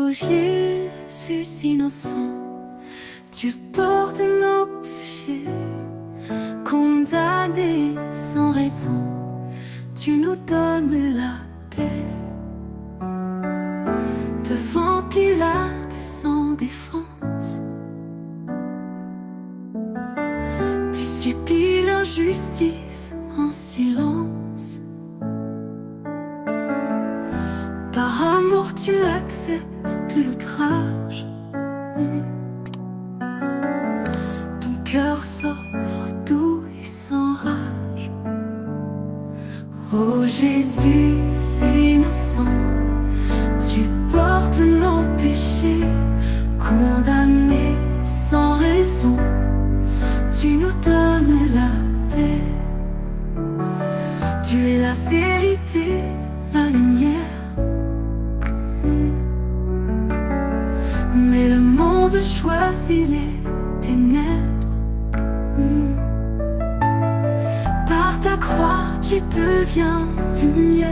Ô Jésus innocent, tu portes nos péchés, condamnés sans raison, tu nous donnes la paix. Devant Pilate sans défense, tu supplies l'injustice en silence. Par amour tu acceptes l'outrage, ton cœur s'offre doux et sans rage. Ô Jésus innocent, tu portes nos péchés, condamnés sans raison, tu nous donnes la paix. Tu es la vérité, la lumière, mais le monde choisit les ténèbres. Par ta croix, tu deviens lumière,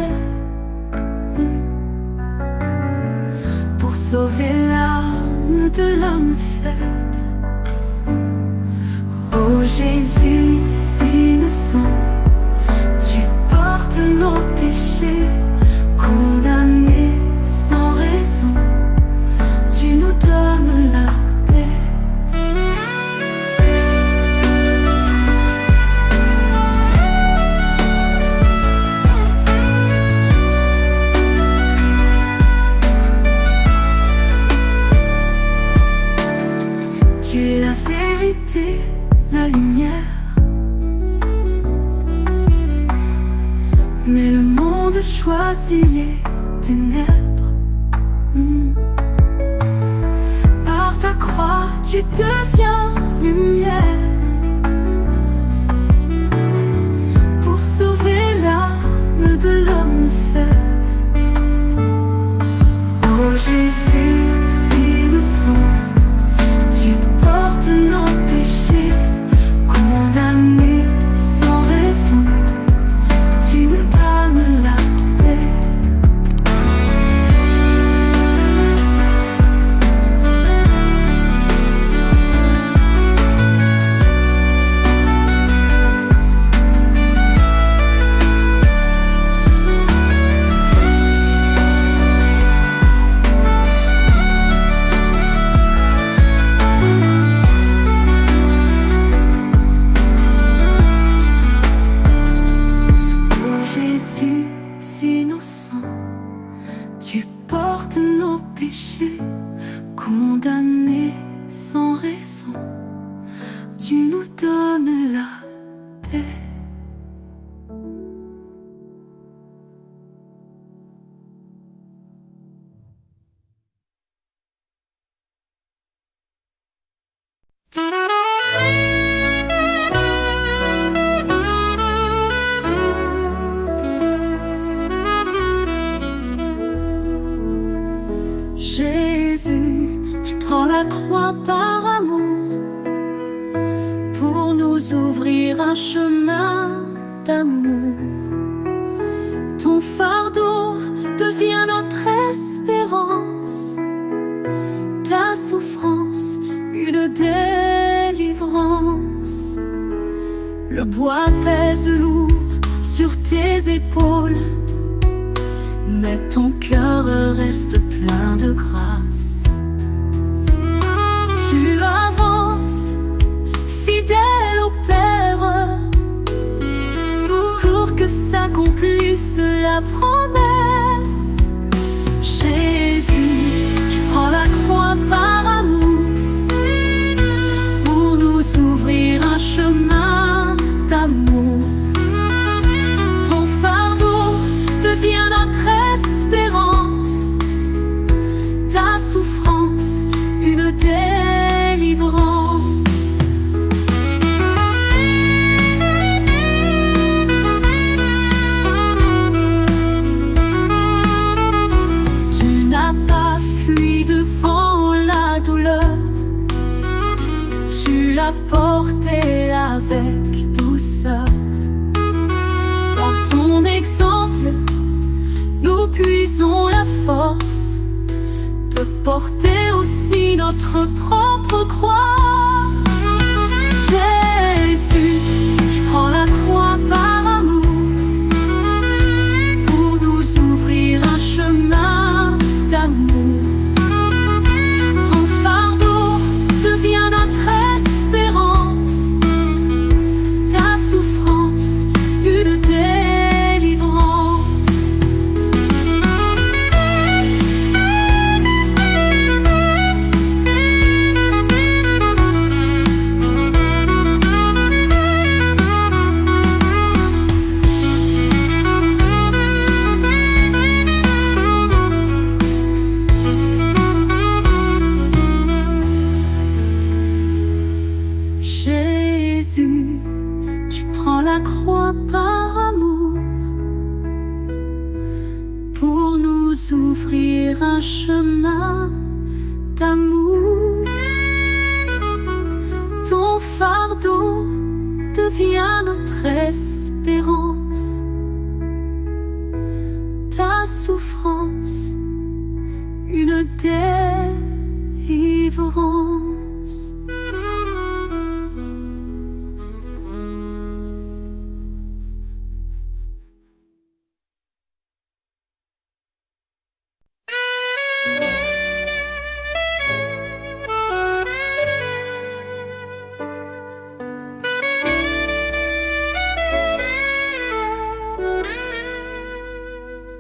pour sauver l'âme de l'homme faible. Ô Jésus innocent, tu portes nos péchés, condamnés sans raison, tu nous donnes la paix. Tu es la vérité, la lumière, mais le monde choisit les ténèbres. Par ta croix, tu deviens lumière, pour sauver l'âme de l'homme faible. Ô Jésus innocent, tu portes nos péchés, condamnés sans raison, tu nous donnes la paix. Ô Jésus innocent, tu portes nos péchés, condamnés sans raison, tu nous donnes la paix. Jésus, tu prends la croix par amour, pour nous ouvrir un chemin d'amour. Ton fardeau devient notre espérance, ta souffrance une délivrance. Le bois pèse lourd sur tes épaules, mais ton cœur reste plein de grâce. Tu avances, fidèle au Père, pour que s'accomplisse la promesse. Jésus, tu prends la croix par amour, pour nous ouvrir un chemin d'amour. Ton fardeau devient notre espérance, ta souffrance une délivrance. Tu n'as pas fui devant la douleur, tu l'as portée avec douceur. Dans ton exemple, nous puisons la force de porter aussi notre propre croix. Jésus, tu prends la croix par amour pour nous ouvrir un chemin d'amour. Ton fardeau devient notre espérance, ta souffrance une délivrance. Jésus, tu prends la croix par amour pour nous ouvrir un chemin d'amour. Ton fardeau devient notre espérance, ta souffrance une délivrance.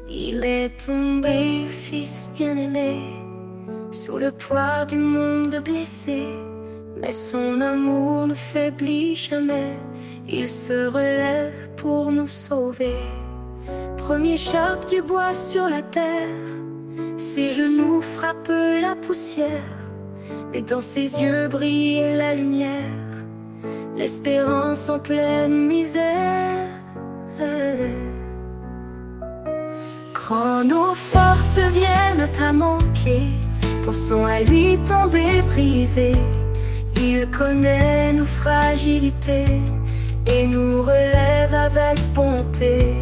Il est tombé, fils bien-aimé, sous le poids du monde blessé. Mais son amour ne faiblit jamais, il se relève pour nous sauver. Premier choc du bois sur la terre, ses genoux frappent la poussière. Mais dans ses yeux brille la lumière, l'espérance en pleine misère. Quand nos forces viennent à manquer, pensons à lui tomber brisé. Il connaît nos fragilités et nous relève avec bonté.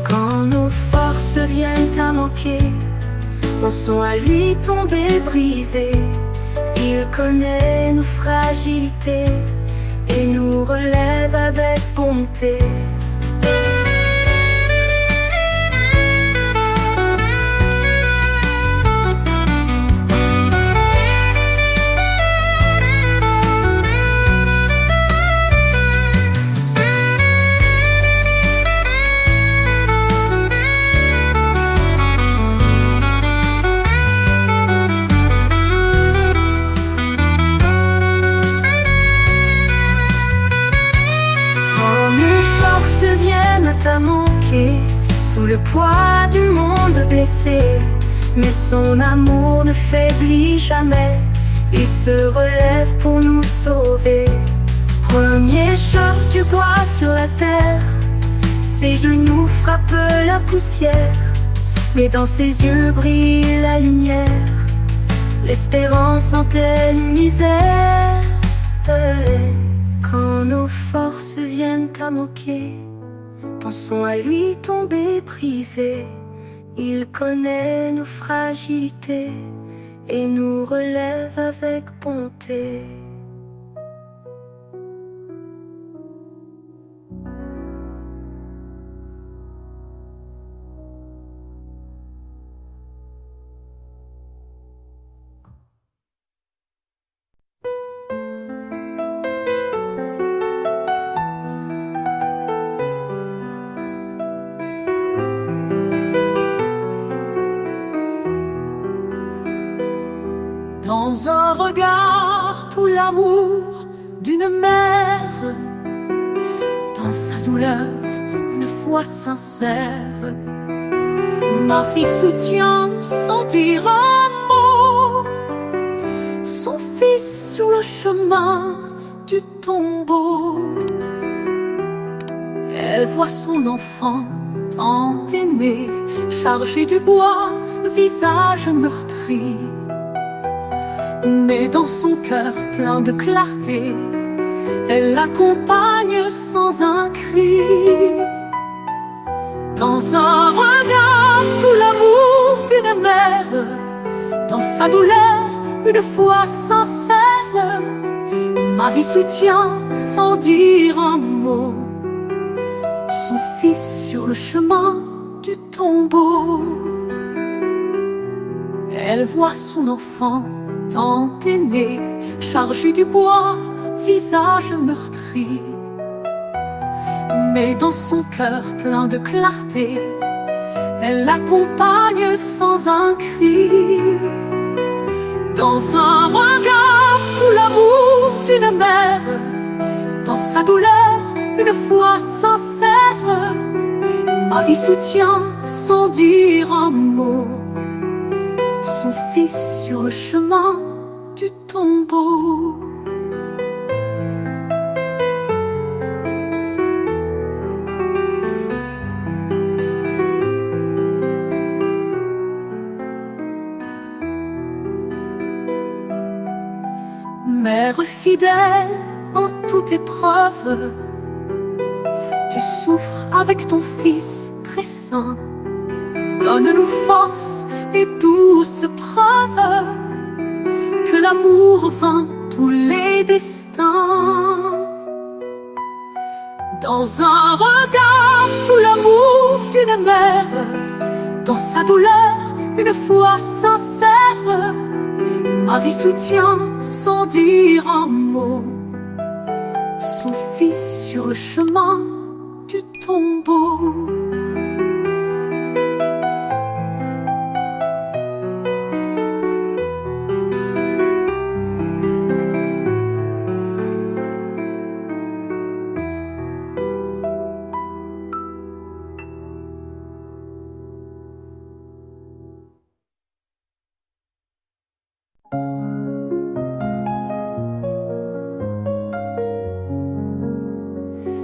Quand nos forces viennent à manquer, pensons à lui tomber brisé. Il connaît nos fragilités et nous relève avec bonté. À manquer, sous le poids du monde blessé. Mais son amour ne faiblit jamais, il se relève pour nous sauver. Premier choc du bois sur la terre, ses genoux frappent la poussière. Mais dans ses yeux brille la lumière, l'espérance en pleine misère. Quand nos forces viennent à manquer, pensons à lui tomber brisé. Il connaît nos fragilités et nous relève avec bonté. Dans un regard, tout l'amour d'une mère, dans sa douleur, une foi sincère. Ma fille soutient sans dire un mot son fils sur le chemin du tombeau. Elle voit son enfant tant aimé, chargé du bois, visage meurtri. Mais dans son cœur plein de clarté, elle l'accompagne sans un cri. sa douleur, une foi sincère, Marie soutient sans dire un mot son fils sur le chemin du tombeau. Elle voit son enfant tant aimé, chargé du bois, visage meurtri. Mais dans son cœur plein de clarté, elle l'accompagne sans un cri. Dans un regard, tout l'amour d'une mère, dans sa douleur, une foi sincère, Marie soutient sans dire un mot son fils sur le chemin du tombeau. Mère fidèle en toute épreuve, tu souffres avec ton fils très saint. Donne-nous force et douce preuve que l'amour vainc tous les destins. Dans un regard, tout l'amour d'une mère, dans sa douleur, une foi sincère, Marie soutient sans dire un mot son fils sur le chemin du tombeau.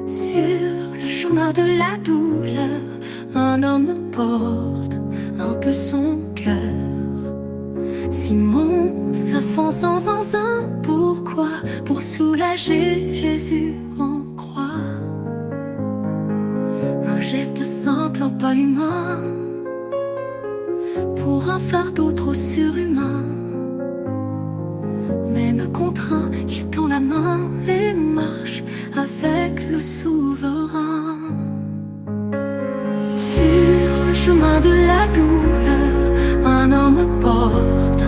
Sur le chemin de la douleur, un homme porte un peu son cœur. Simon s'avance sans un pourquoi, pour soulager Jésus en croix. Un geste simple, un pas humain, pour un fardeau trop surhumain. Même contraint, il tend la main et marche avec le souverain. Sur le chemin de la douleur, un homme porte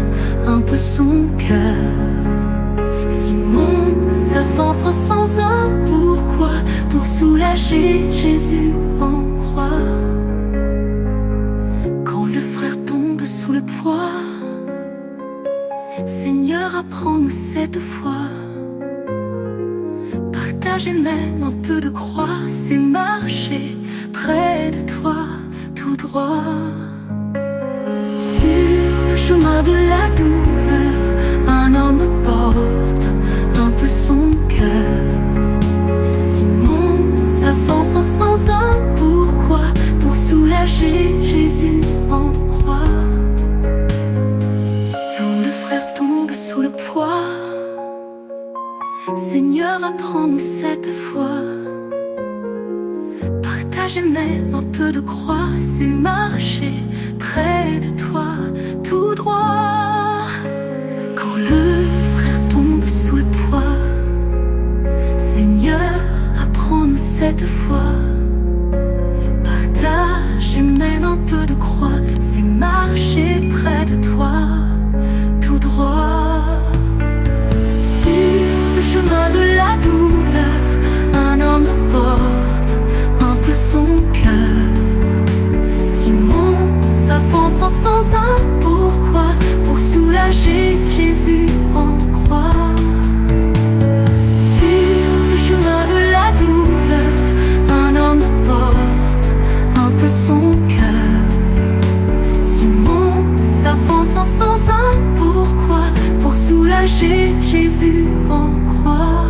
un peu son cœur. Simon s'avance sans un pourquoi, pour soulager Jésus en croix. Quand le frère tombe sous le poids, Seigneur, apprends-nous cette foi. Partager même un peu de croix, c'est marcher près de toi, tout droit. Sur le chemin de la douleur, un homme porte un peu son cœur. Simon s'avance sans un pourquoi, pour soulager Jésus en croix. Le poids, Seigneur, apprends-nous cette foi. Partager même un peu de croix, c'est marcher près de toi, tout droit. Quand le frère tombe sous le poids, Seigneur, apprends-nous cette foi. Partager même un peu de croix, c'est marcher près de toi, tout droit. Sur le chemin de la douleur, un homme porte un peu son cœur. Simon s'avance sans un pourquoi, pour soulager Jésus en croix. Sur le chemin de la douleur, un homme porte un peu son cœur. Simon s'avance sans un pourquoi, pour soulager Jésus en croix.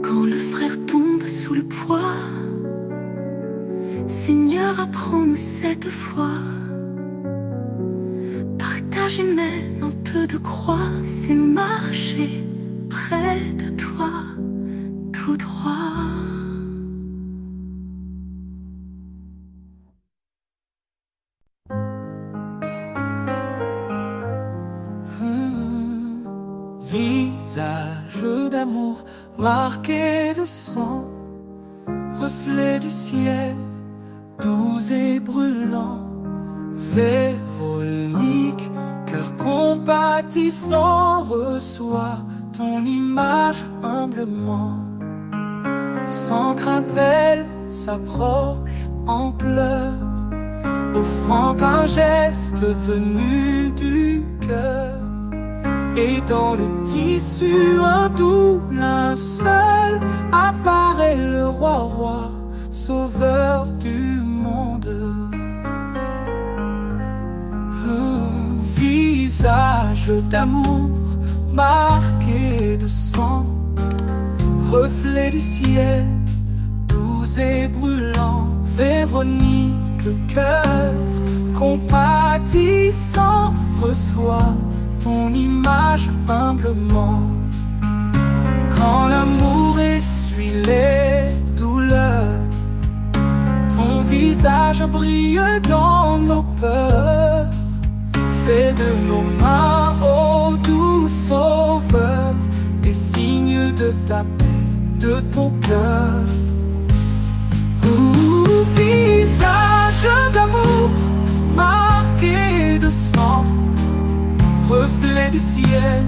Quand le frère tombe sous le poids, Seigneur, apprends-nous cette foi. Partager même un peu de croix, c'est marcher près de toi, tout droit. visage d'amour marqué de sang, reflet du ciel, doux et brûlant. Véronique, cœur compatissant, reçoit ton image humblement. Sans crainte, elle s'approche en pleurs, offrant un geste venu du cœur. Et dans le tissu un doux linceul apparaît le roi, sauveur du monde. Visage d'amour marqué de sang, reflet du ciel, doux et brûlant. Véronique, cœur compatissant, reçoit ton image humblement. Quand l'amour essuie les douleurs, ton visage brille dans nos peurs. Fais de nos mains, ô doux sauveur, des signes de ta paix, de ton cœur. Visage d'amour marqué de sang, reflet du ciel,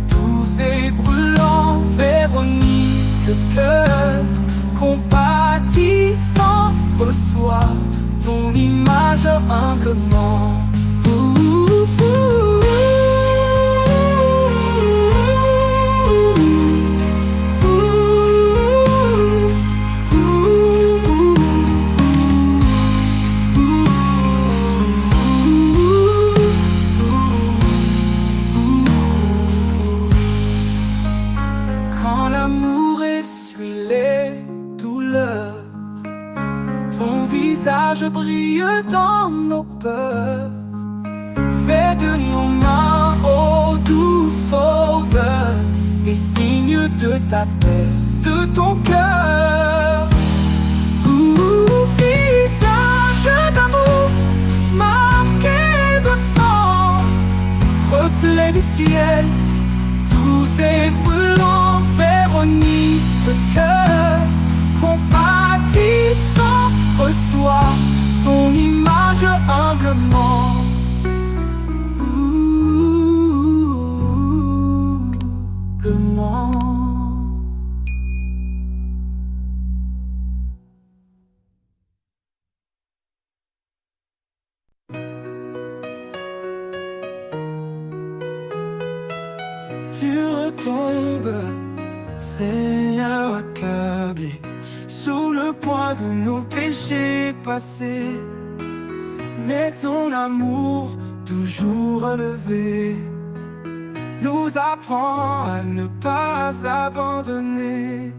doux et brûlant. Véronique, cœur compatissant, reçoit ton image humblement. Quand l'amour essuie les douleurs, ton visage brille dans nos peurs. Fais de nos mains, ô doux sauveur, des signes de ta paix, de ton cœur. Visage d'amour marqué de sang, reflet du ciel, doux et brûlant. Véronique, cœur compatissant, reçoit ton image humblement. Tu retombes, Seigneur accablé, sous le poids de nos péchés passés. Mais ton amour toujours relevé nous apprend à ne pas abandonner.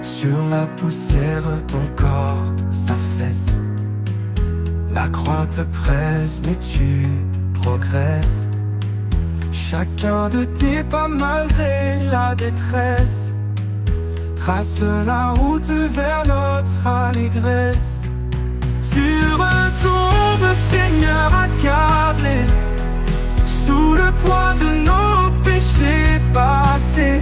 Sur la poussière ton corps s'affaisse, la croix te presse mais tu progresses. Chacun de tes pas malgré la détresse trace la route vers notre allégresse. Tu retombes, Seigneur accablé, sous le poids de nos péchés passés.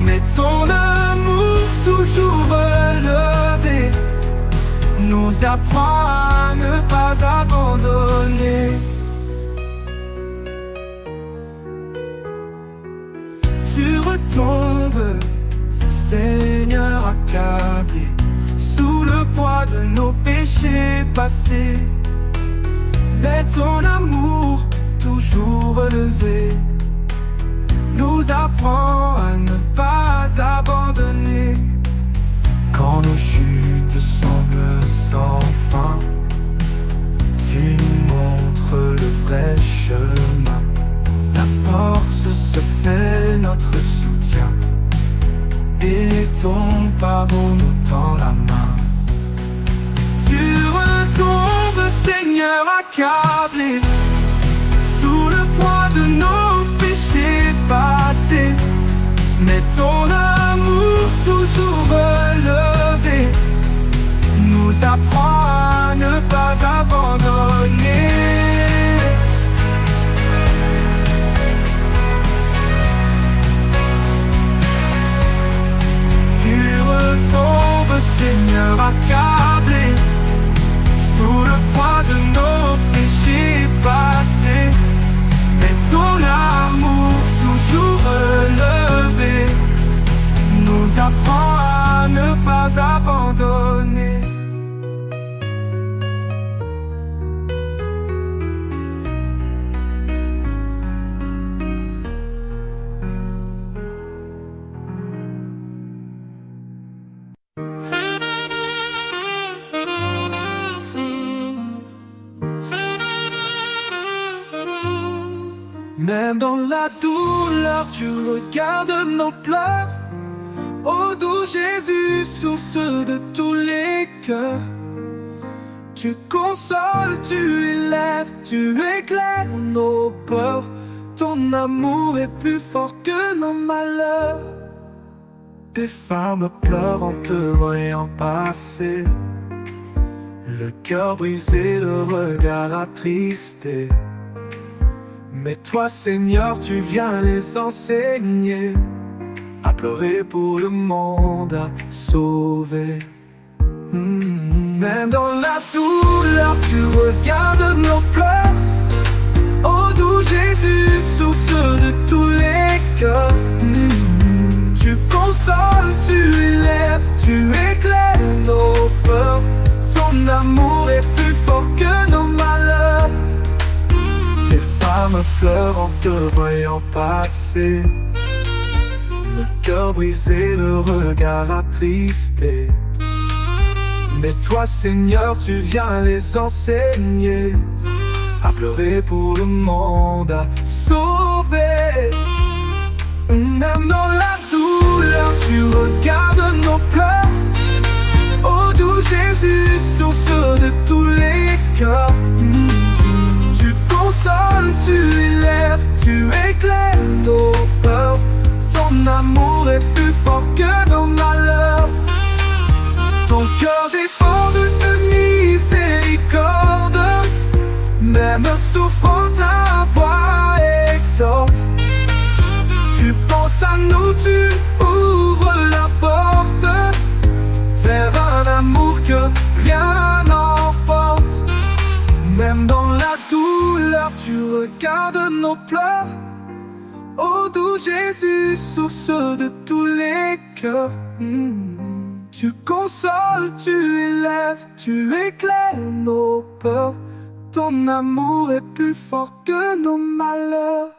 Mais ton amour toujours relevé nous apprend à ne pas abandonner. Tu retombes, Seigneur accablé, sous le poids de nos péchés passés. Mais ton amour toujours relevé nous apprend à ne pas abandonner. Quand nos chutes semblent sans fin, tu nous montres le vrai chemin. Ta force se fait notre soutien et ton pardon nous tend la main. Tu retombes, Seigneur accablé, sous le poids de nos péchés passés. Mais ton amour toujours relevé nous apprend à ne pas abandonner. Seigneur, accablés sous le poids de nos péchés passés. Mais ton amour toujours relevé nous apprend à ne pas abandonner. Même dans la douleur, tu regardes nos pleurs. Ô doux Jésus, source de tous les cœurs. Tu consoles, tu élèves, tu éclaires nos peurs. Ton amour est plus fort que nos malheurs. Des femmes pleurent en te voyant passer, le cœur brisé, le regard attristé. Mais toi, Seigneur, tu viens les enseigner à pleurer pour le monde, à sauver. Même dans la douleur, tu regardes nos pleurs. Ô doux Jésus, source de tous les cœurs. Tu consoles, tu élèves, tu éclaires nos peurs. Ton amour est plus fort que nos malheurs. Les femmes pleurent en te voyant passer, le cœur brisé, le regard attristé. Mais toi, Seigneur, tu viens les enseigner à pleurer pour le monde, à sauver. Même dans la douleur, tu regardes nos pleurs. Ô doux Jésus, source de tous les cœurs. Tu consoles, tu élèves, tu éclaires nos peurs. Ton amour est plus fort que nos malheurs. Ton cœur déborde de miséricorde. Même souffrant, ta voix exhorte. Tu penses à nous, tu ouvres la porte vers un amour que rien n'emporte. Même dans la douleur, tu regardes nos pleurs. Ô doux Jésus, source de tous les cœurs. Tu consoles, tu élèves, tu éclaires nos peurs. Ton amour est plus fort que nos malheurs.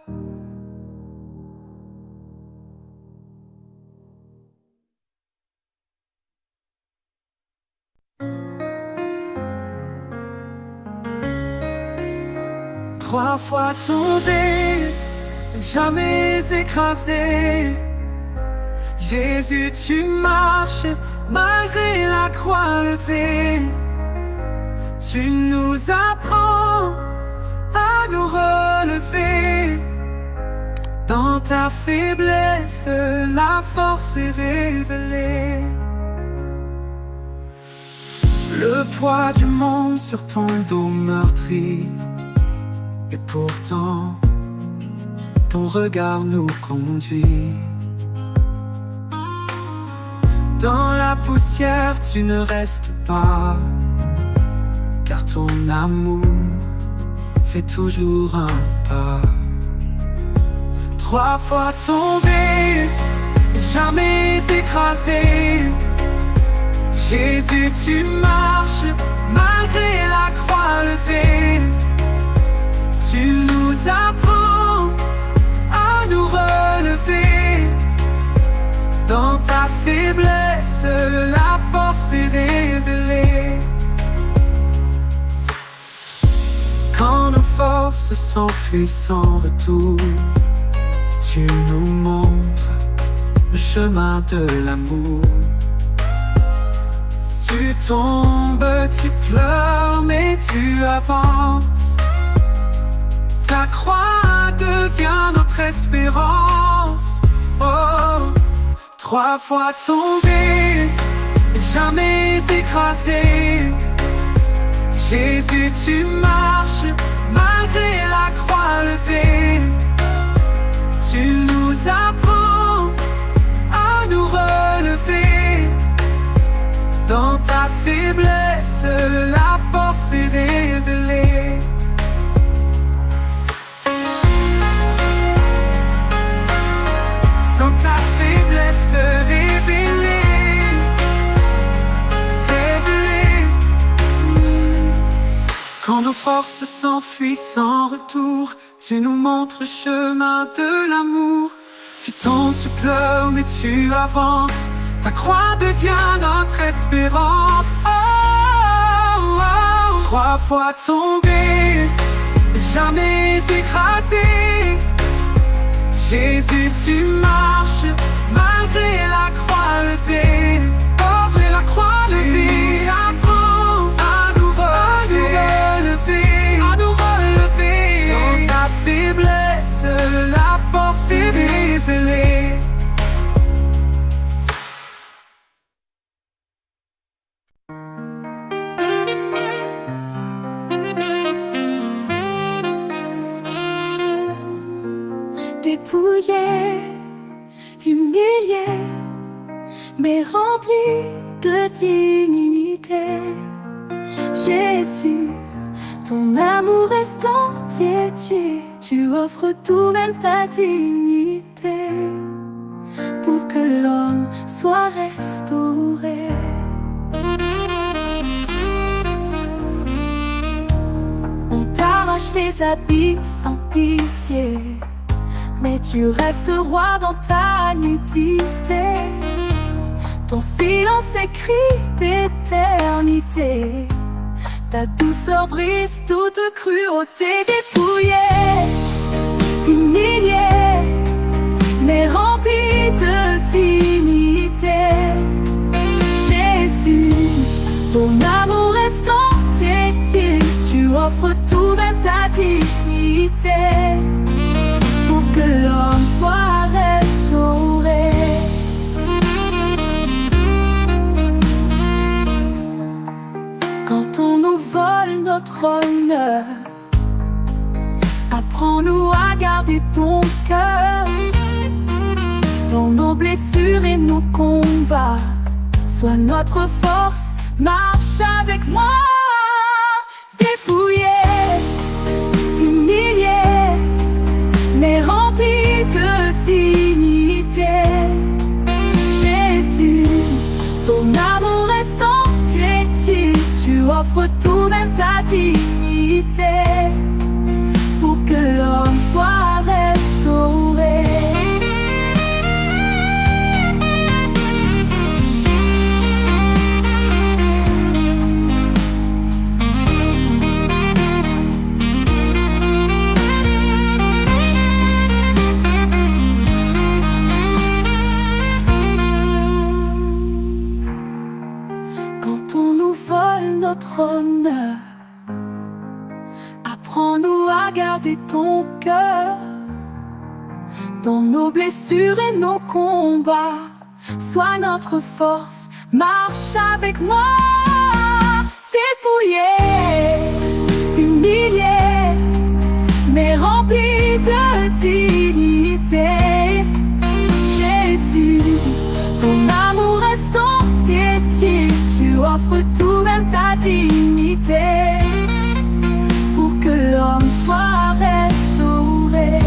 Trois fois tombé, jamais écrasé. Jésus, tu marches malgré la croix levée. Tu nous apprends à nous relever. Dans ta faiblesse, la force est révélée. Le poids du monde sur ton dos meurtri, et pourtant, ton regard nous conduit. Dans la poussière, tu ne restes pas, car ton amour fait toujours un pas. Trois fois tombé, jamais écrasé. Jésus, tu marches malgré la croix levée. Tu nous apprends à nous relever. Dans ta faiblesse, la force est révélée. Quand nos forces s'enfuient sans retour, tu nous montres le chemin de l'amour. Tu tombes, tu pleures, mais tu avances. Ta croix devient notre espérance. Oh, trois fois tombé, jamais écrasé. Jésus, tu marches malgré la croix levée. Tu nous apprends à nous relever. faiblesse, la force est révélée. Dans ta faiblesse révélée, révélée. Quand nos forces s'enfuient sans retour, tu nous montres le chemin de l'amour. Tu tombes, tu pleures, mais tu avances. Ta croix devient notre espérance. Oh, oh, oh. 3 fois tombé, jamais écrasé. Jésus, tu marches malgré la croix levée. Malgré la croix levée, apprends à nous relever, à nous relever. Dans ta faiblesse, la force est révélée. Dépouillé, humilié, mais rempli de dignité. Jésus, ton amour est entier, tu offres tout, même ta dignité, pour que l'homme soit restauré. On t'arrache les habits sans pitié, mais tu restes roi dans ta nudité. Ton silence écrit d'éternité. Ta douceur brise toute cruauté. Dépouillé, humilié, mais rempli de dignité. Jésus, ton amour est entier, tu offres tout, même ta dignité, pour que l'homme soit restauré. Quand on nous vole notre honneur, apprends-nous à garder ton cœur. Dans nos blessures et nos combats, sois notre force, marche avec moi. Dépouillé, humilié, mais rempli de dignité. Jésus, ton amour est entier, tu offres tout, même ta dignité, pour que l'homme soit restauré. Notre honneur, apprends-nous à garder ton cœur. Dans nos blessures et nos combats, sois notre force, marche avec moi. Dépouillé, humilié, mais rempli de dignité. Jésus, ton amour est entier, tu offres tout, même ta dignité, pour que l'homme soit restauré.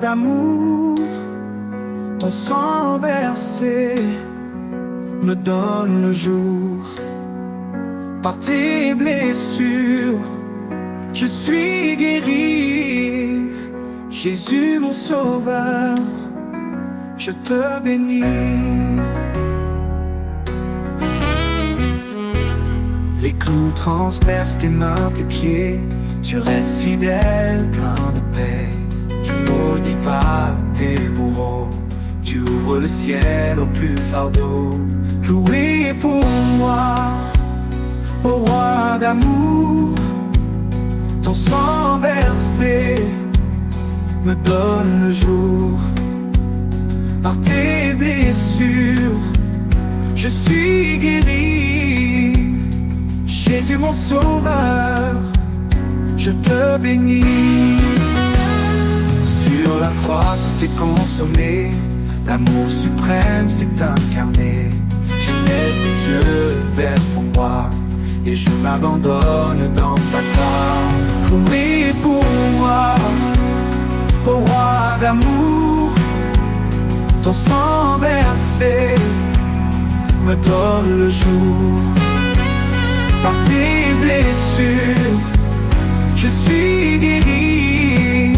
D'amour, ton sang versé me donne le jour. Par tes blessures, je suis guéri. Jésus mon sauveur, je te bénis. Les clous transpercent tes mains, tes pieds. Tu restes fidèle, plein de paix. Tu maudis pas tes bourreaux, tu ouvres le ciel au plus fardeau. Loué pour moi, ô roi d'amour, Ton sang versé me donne le jour. Par tes blessures, je suis guéri. Jésus mon sauveur, je te bénis. Sur la croix tout est consommé, l'amour suprême s'est incarné. Je lève mes yeux vers ton roi et je m'abandonne dans ta croix. Oui pour moi, ô roi d'amour, ton sang versé me donne le jour. Par tes blessures, je suis guéri.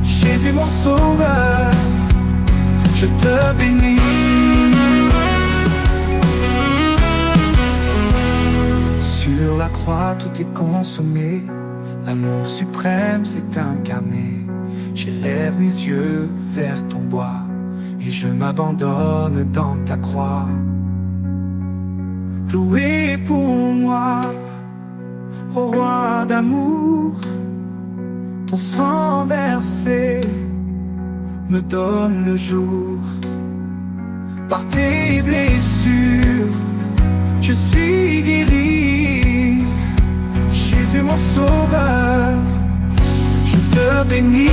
Jésus mon sauveur, je te bénis. Sur la croix tout est consommé, l'amour suprême s'est incarné. J'élève mes yeux vers ton bois et je m'abandonne dans ta croix. Loué pour moi, ô roi d'amour, ton sang versé me donne le jour. Par tes blessures, je suis guéri. Jésus mon sauveur, je te bénis.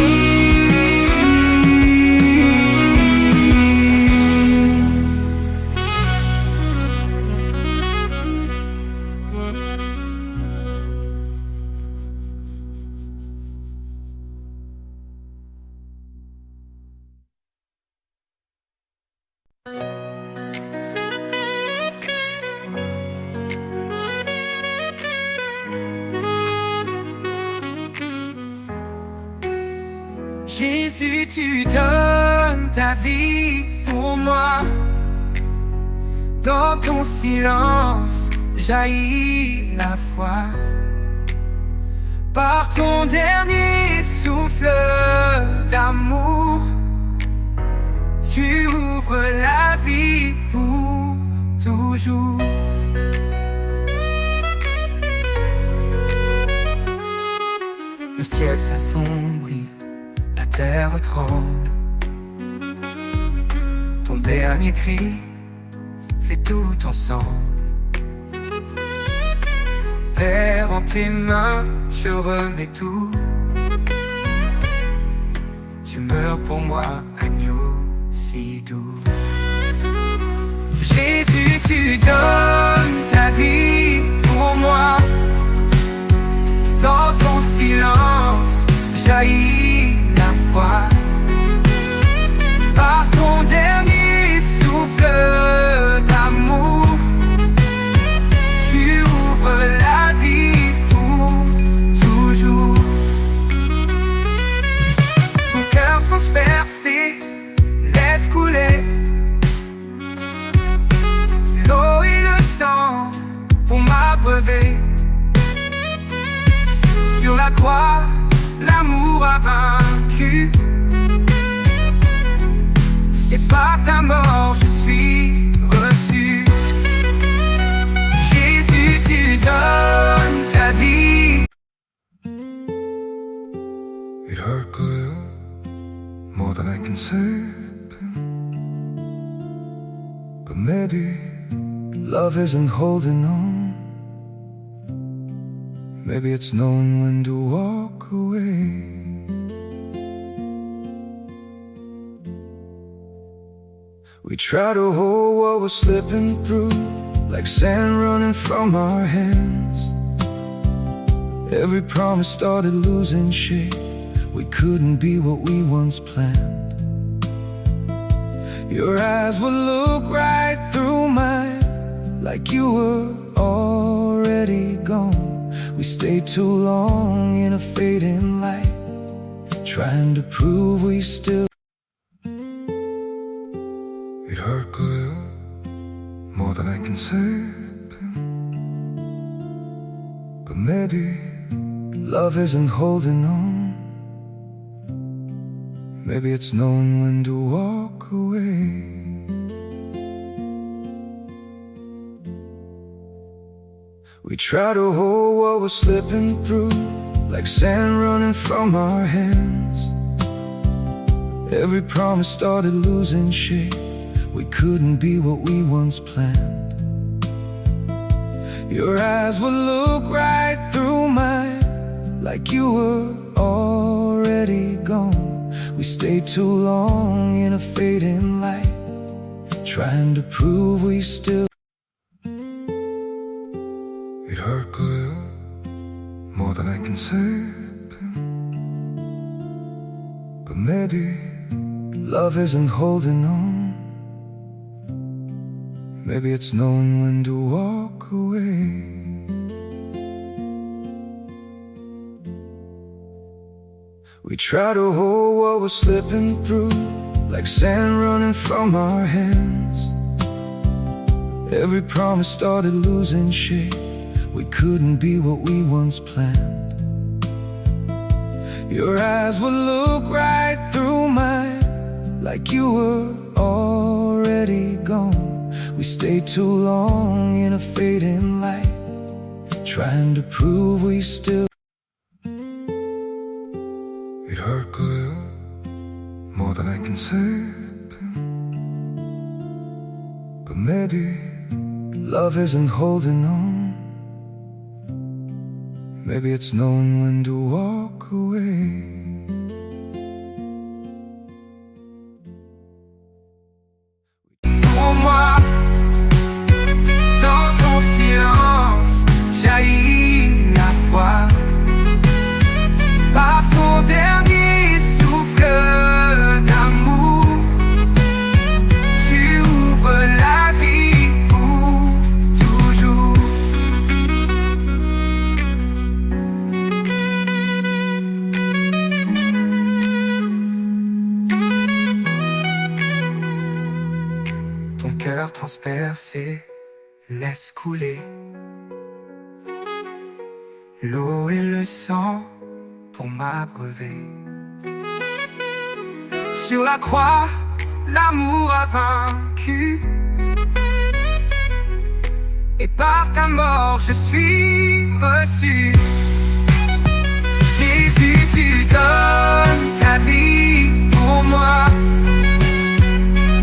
Jésus, tu donnes ta vie pour moi. Dans ton silence jaillit la foi. Par ton dernier souffle d'amour, tu ouvres la vie pour toujours. Le ciel s'assombrit, la terre tremble. Ton dernier cri fait tout ensemble. Père, en tes mains, je remets tout. Tu meurs pour moi, agneau si doux. Jésus, tu donnes ta vie pour moi. Dans ton silence jaillit la foi. Par ton dernier souffle d'amour, tu ouvres la vie pour toujours. Ton cœur transpercé laisse couler l'eau et le sang pour m'abreuver. Sur la croix, l'amour a vaincu. Et par ta mort, je suis reçu. Jésus, tu donnes ta vie. It hurt good, more than I can say. But maybe love isn't holding on. Maybe it's knowing when to walk away. We try to hold what we're slipping through, like sand running from our hands. Every promise started losing shape. We couldn't be what we once planned. Your eyes would look right through mine, like you were already gone. We stayed too long in a fading light, trying to prove we still. It hurt good, more than I can say. But maybe love isn't holding on. Maybe it's knowing when to walk away. We try to hold what we're slipping through, like sand running from our hands. Every promise started losing shape. We couldn't be what we once planned. Your eyes would look right through mine, like you were already gone. We stayed too long in a fading light, trying to prove we still. It hurt clear, more than I can say, but maybe love isn't holding on. Maybe it's knowing when to walk away. We try to hold what we're slipping through, like sand running from our hands. Every promise started losing shape. We couldn't be what we once planned. Your eyes would look right through mine, like you were already gone. We stayed too long in a fading light, trying to prove we still. It hurt clear, more than I can say, but maybe love isn't holding on. Maybe it's knowing when to walk away. Pour moi, dans ton silence, jaillit la foi. Par ton dernier souffle d'amour, tu ouvres la vie pour toujours. Ton cœur transpercé, laisse couler l'eau et le sang pour m'abreuver. Sur la croix, l'amour a vaincu, et par ta mort je suis reçu. Jésus, tu donnes ta vie pour moi.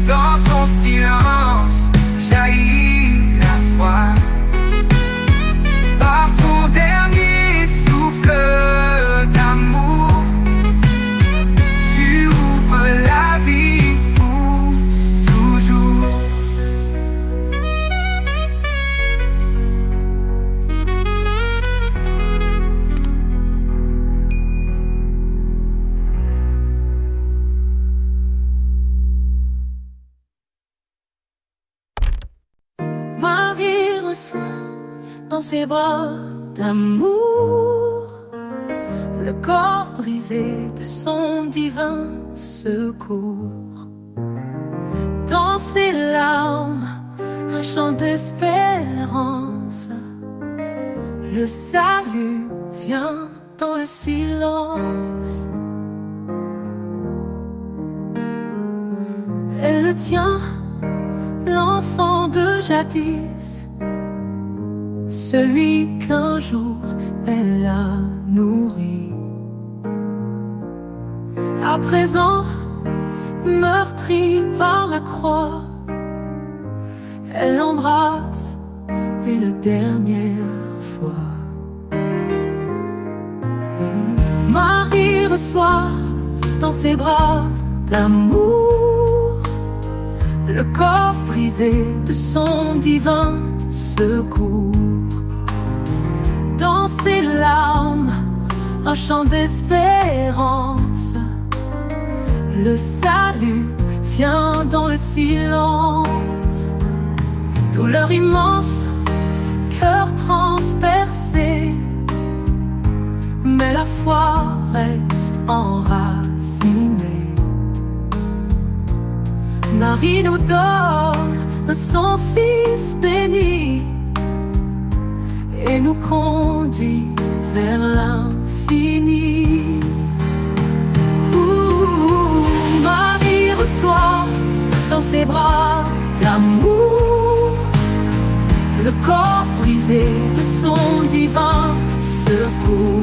Dans ton silence jaillit la foi. Par ton dernier souffle d'amour, tu ouvres la vie pour toujours. Marie reçoit dans ses bras d'amour le corps brisé de son divin secours. Dans ses larmes, un chant d'espérance. Le salut vient dans le silence. Elle le tient, l'enfant de jadis, celui qu'un jour elle a nourri. À présent, meurtrie par la croix, elle l'embrasse une dernière fois. Marie reçoit dans ses bras d'amour le corps brisé de son divin secours. Dans ses larmes, un chant d'espérance. Le salut vient dans le silence. Douleur immense, cœur transpercé, mais la foi reste enracinée. Marie nous donne son Fils béni et nous conduit vers l'infini. Marie reçoit dans ses bras d'amour le corps brisé de son divin secours.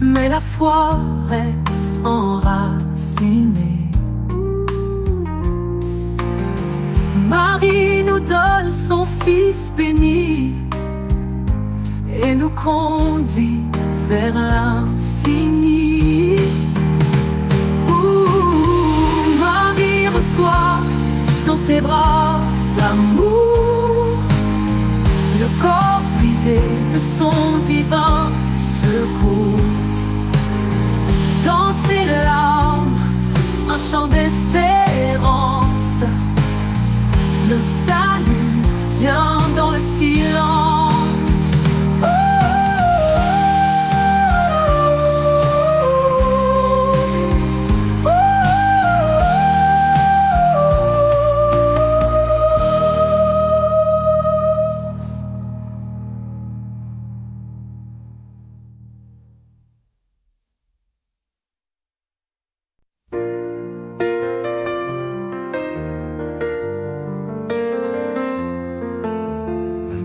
mais la foi reste enracinée. Marie nous donne son Fils béni et nous conduit vers l'infini. Marie reçoit dans ses bras d'amour le corps brisé de son divin secours. Dans ses larmes, un chant d'espérance, le salut vient dans le silence.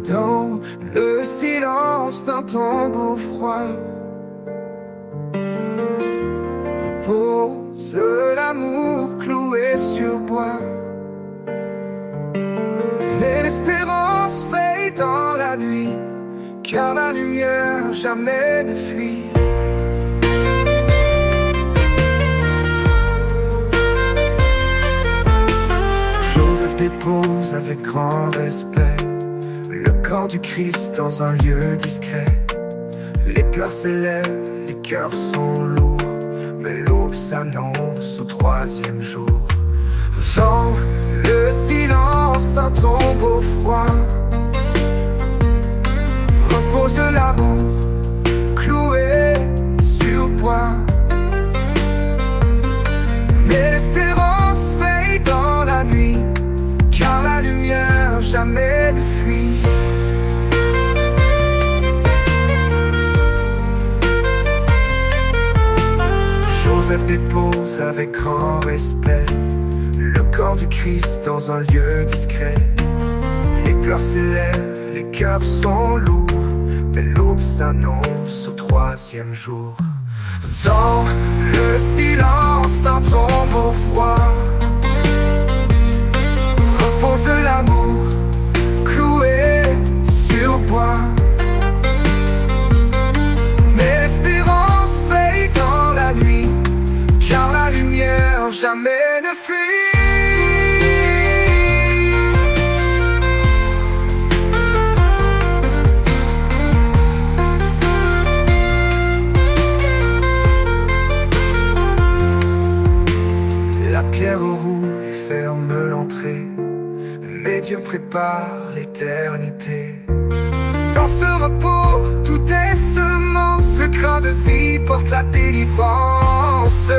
Dans le silence d'un tombeau froid repose l'amour cloué sur bois. Mais l'espérance veille dans la nuit, car la lumière jamais ne fuit. Joseph dépose avec grand respect le corps du Christ dans un lieu discret. Les pleurs s'élèvent, les cœurs sont lourds, mais l'aube s'annonce au troisième jour. Dans le silence d'un tombeau froid repose l'amour cloué sur bois. Mais l'espérance veille dans la nuit, car la lumière jamais ne fuit. Joseph dépose avec grand respect le corps du Christ dans un lieu discret. Les pleurs s'élèvent, les cœurs sont lourds, mais l'aube s'annonce au troisième jour. Dans le silence d'un tombeau froid repose l'amour cloué sur bois. Mais l'espérance veille dans la nuit, car la lumière jamais ne fuit. La pierre rouge ferme l'entrée, mais Dieu prépare l'éternité. Dans ce repos, tout est semence, le grain de vie porte la délivrance.